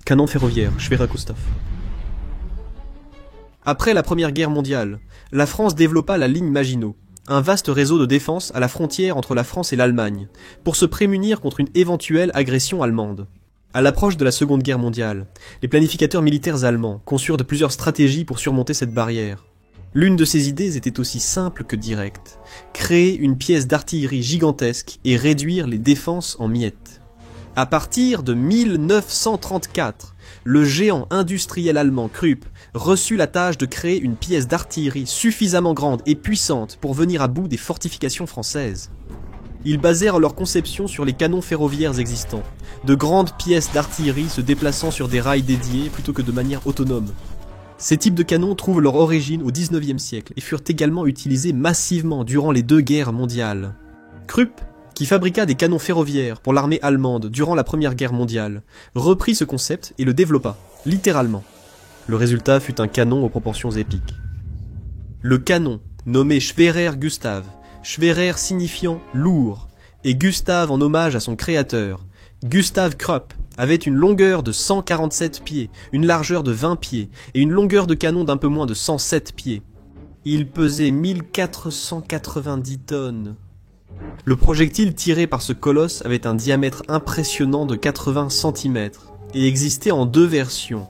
Canon ferroviaire, Schwerer Gustav. Après la Première Guerre mondiale, la France développa la ligne Maginot, un vaste réseau de défense à la frontière entre la France et l'Allemagne, pour se prémunir contre une éventuelle agression allemande. À l'approche de la Seconde Guerre mondiale, les planificateurs militaires allemands conçurent de plusieurs stratégies pour surmonter cette barrière. L'une de ces idées était aussi simple que directe, créer une pièce d'artillerie gigantesque et réduire les défenses en miettes. À partir de 1934, le géant industriel allemand Krupp reçut la tâche de créer une pièce d'artillerie suffisamment grande et puissante pour venir à bout des fortifications françaises. Ils basèrent leur conception sur les canons ferroviaires existants, de grandes pièces d'artillerie se déplaçant sur des rails dédiés plutôt que de manière autonome. Ces types de canons trouvent leur origine au XIXe siècle et furent également utilisés massivement durant les deux guerres mondiales. Krupp, qui fabriqua des canons ferroviaires pour l'armée allemande durant la Première Guerre mondiale, reprit ce concept et le développa, littéralement. Le résultat fut un canon aux proportions épiques. Le canon, nommé Schwerer Gustav, Schwerer signifiant lourd, et Gustav en hommage à son créateur, Gustav Krupp, avait une longueur de 147 pieds, une largeur de 20 pieds, et une longueur de canon d'un peu moins de 107 pieds. Il pesait 1490 tonnes. Le projectile tiré par ce colosse avait un diamètre impressionnant de 80 cm, et existait en deux versions.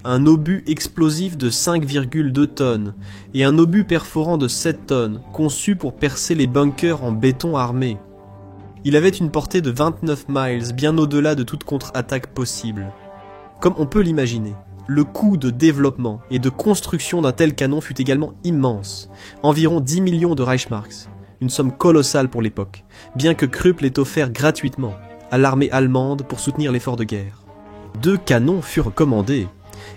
Un obus explosif de 5,2 tonnes, et un obus perforant de 7 tonnes, conçu pour percer les bunkers en béton armé. Il avait une portée de 29 miles, bien au-delà de toute contre-attaque possible. Comme on peut l'imaginer, le coût de développement et de construction d'un tel canon fut également immense, environ 10 millions de Reichsmarks, une somme colossale pour l'époque, bien que Krupp l'ait offert gratuitement à l'armée allemande pour soutenir l'effort de guerre. 2 canons furent commandés,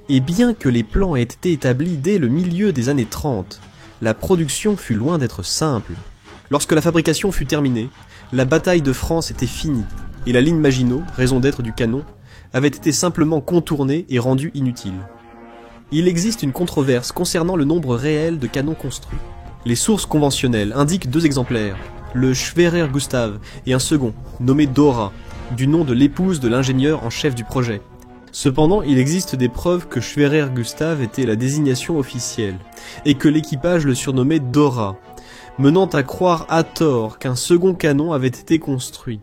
et bien que les plans aient été établis dès le milieu des années 30, la production fut loin d'être simple. Lorsque la fabrication fut terminée, la bataille de France était finie, et la ligne Maginot, raison d'être du canon, avait été simplement contournée et rendue inutile. Il existe une controverse concernant le nombre réel de canons construits. Les sources conventionnelles indiquent 2 exemplaires, le Schwerer Gustav et un second, nommé Dora, du nom de l'épouse de l'ingénieur en chef du projet. Cependant, il existe des preuves que Schwerer Gustav était la désignation officielle, et que l'équipage le surnommait Dora, menant à croire à tort qu'un second canon avait été construit.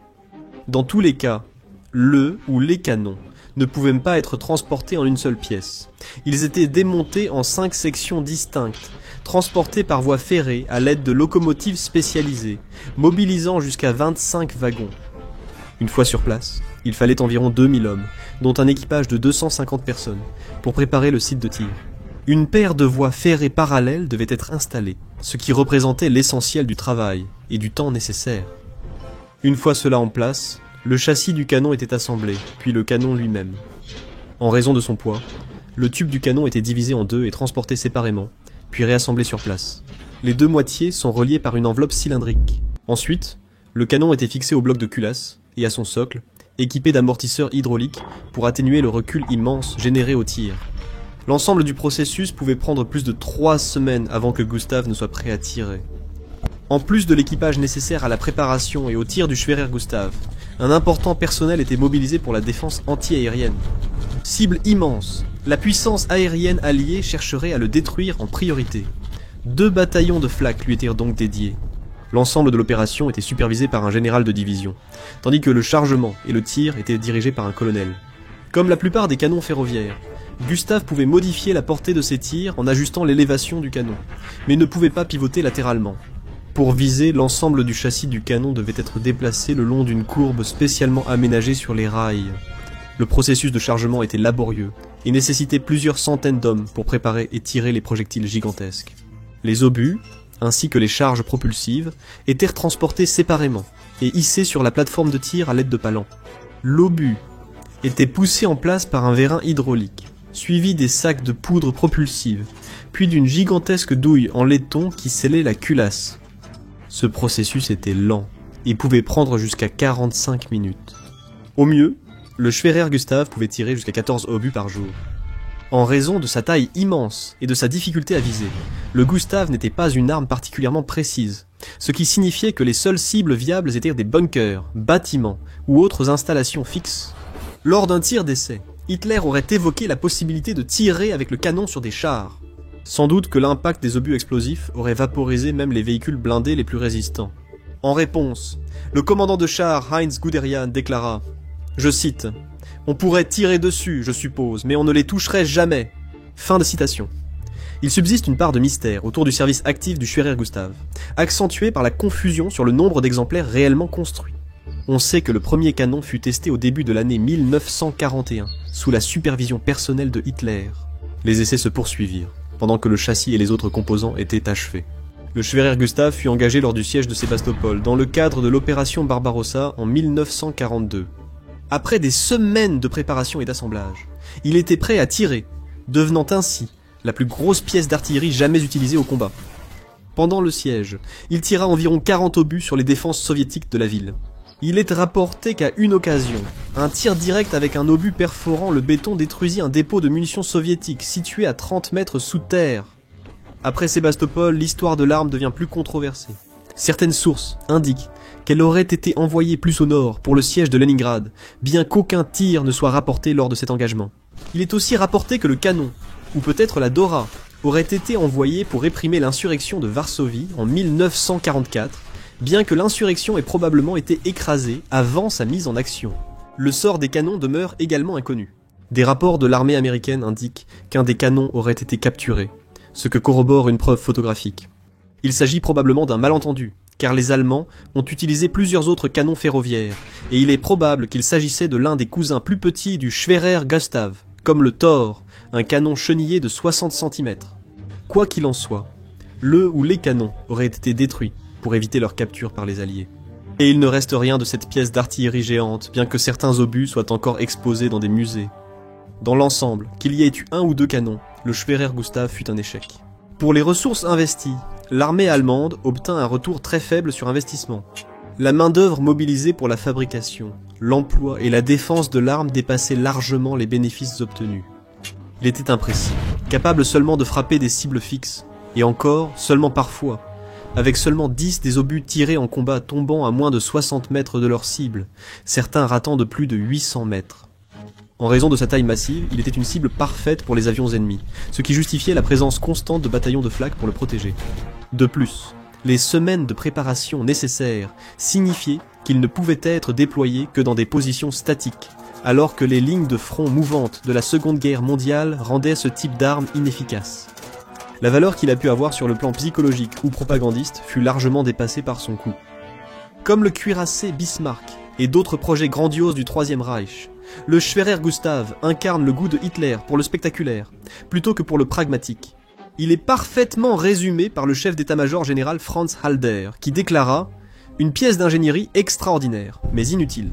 Dans tous les cas, le ou les canons ne pouvaient pas être transportés en une seule pièce. Ils étaient démontés en 5 sections distinctes, transportés par voie ferrée à l'aide de locomotives spécialisées, mobilisant jusqu'à 25 wagons. Une fois sur place, il fallait environ 2000 hommes, dont un équipage de 250 personnes, pour préparer le site de tir. Une paire de voies ferrées parallèles devait être installée, ce qui représentait l'essentiel du travail et du temps nécessaire. Une fois cela en place, le châssis du canon était assemblé, puis le canon lui-même. En raison de son poids, le tube du canon était divisé en 2 et transporté séparément, puis réassemblé sur place. Les 2 moitiés sont reliées par une enveloppe cylindrique. Ensuite, le canon était fixé au bloc de culasse et à son socle, équipé d'amortisseurs hydrauliques pour atténuer le recul immense généré au tir. L'ensemble du processus pouvait prendre plus de 3 semaines avant que Gustav ne soit prêt à tirer. En plus de l'équipage nécessaire à la préparation et au tir du Schwerer Gustav, un important personnel était mobilisé pour la défense anti-aérienne. Cible immense, la puissance aérienne alliée chercherait à le détruire en priorité. 2 bataillons de flak lui étaient donc dédiés. L'ensemble de l'opération était supervisé par un général de division, tandis que le chargement et le tir étaient dirigés par un colonel. Comme la plupart des canons ferroviaires, Gustav pouvait modifier la portée de ses tirs en ajustant l'élévation du canon, mais ne pouvait pas pivoter latéralement. Pour viser, l'ensemble du châssis du canon devait être déplacé le long d'une courbe spécialement aménagée sur les rails. Le processus de chargement était laborieux et nécessitait plusieurs centaines d'hommes pour préparer et tirer les projectiles gigantesques. Les obus, ainsi que les charges propulsives, étaient transportés séparément et hissés sur la plateforme de tir à l'aide de palans. L'obus était poussé en place par un vérin hydraulique, suivi des sacs de poudre propulsive, puis d'une gigantesque douille en laiton qui scellait la culasse. Ce processus était lent et pouvait prendre jusqu'à 45 minutes. Au mieux, le Schwerer Gustav pouvait tirer jusqu'à 14 obus par jour. En raison de sa taille immense et de sa difficulté à viser, le Gustav n'était pas une arme particulièrement précise, ce qui signifiait que les seules cibles viables étaient des bunkers, bâtiments ou autres installations fixes. Lors d'un tir d'essai, Hitler aurait évoqué la possibilité de tirer avec le canon sur des chars. Sans doute que l'impact des obus explosifs aurait vaporisé même les véhicules blindés les plus résistants. En réponse, le commandant de char Heinz Guderian déclara, je cite, « On pourrait tirer dessus, je suppose, mais on ne les toucherait jamais. » Fin de citation. Il subsiste une part de mystère autour du service actif du Schwerer Gustav, accentué par la confusion sur le nombre d'exemplaires réellement construits. On sait que le premier canon fut testé au début de l'année 1941, sous la supervision personnelle de Hitler. Les essais se poursuivirent, pendant que le châssis et les autres composants étaient achevés. Le Schwerer Gustav fut engagé lors du siège de Sébastopol, dans le cadre de l'opération Barbarossa en 1942. Après des semaines de préparation et d'assemblage, il était prêt à tirer, devenant ainsi la plus grosse pièce d'artillerie jamais utilisée au combat. Pendant le siège, il tira environ 40 obus sur les défenses soviétiques de la ville. Il est rapporté qu'à une occasion, un tir direct avec un obus perforant le béton détruisit un dépôt de munitions soviétiques situé à 30 mètres sous terre. Après Sébastopol, l'histoire de l'arme devient plus controversée. Certaines sources indiquent qu'elle aurait été envoyée plus au nord pour le siège de Leningrad, bien qu'aucun tir ne soit rapporté lors de cet engagement. Il est aussi rapporté que le canon, ou peut-être la Dora, aurait été envoyé pour réprimer l'insurrection de Varsovie en 1944, bien que l'insurrection ait probablement été écrasée avant sa mise en action. Le sort des canons demeure également inconnu. Des rapports de l'armée américaine indiquent qu'un des canons aurait été capturé, ce que corrobore une preuve photographique. Il s'agit probablement d'un malentendu, car les Allemands ont utilisé plusieurs autres canons ferroviaires, et il est probable qu'il s'agissait de l'un des cousins plus petits du Schwerer Gustav, comme le Thor, un canon chenillé de 60 cm. Quoi qu'il en soit, le ou les canons auraient été détruits pour éviter leur capture par les Alliés. Et il ne reste rien de cette pièce d'artillerie géante, bien que certains obus soient encore exposés dans des musées. Dans l'ensemble, qu'il y ait eu un ou deux canons, le Schwerer Gustav fut un échec. Pour les ressources investies, l'armée allemande obtint un retour très faible sur investissement. La main-d'œuvre mobilisée pour la fabrication, l'emploi et la défense de l'arme dépassaient largement les bénéfices obtenus. Il était imprécis, capable seulement de frapper des cibles fixes, et encore seulement parfois, avec seulement 10 des obus tirés en combat tombant à moins de 60 mètres de leur cible, certains ratant de plus de 800 mètres. En raison de sa taille massive, il était une cible parfaite pour les avions ennemis, ce qui justifiait la présence constante de bataillons de flak pour le protéger. De plus, les semaines de préparation nécessaires signifiaient qu'il ne pouvait être déployé que dans des positions statiques, alors que les lignes de front mouvantes de la Seconde Guerre mondiale rendaient ce type d'arme inefficace. La valeur qu'il a pu avoir sur le plan psychologique ou propagandiste fut largement dépassée par son coût. Comme le cuirassé Bismarck et d'autres projets grandioses du Troisième Reich, le Schwerer Gustav incarne le goût de Hitler pour le spectaculaire, plutôt que pour le pragmatique. Il est parfaitement résumé par le chef d'état-major général Franz Halder, qui déclara « Une pièce d'ingénierie extraordinaire, mais inutile ».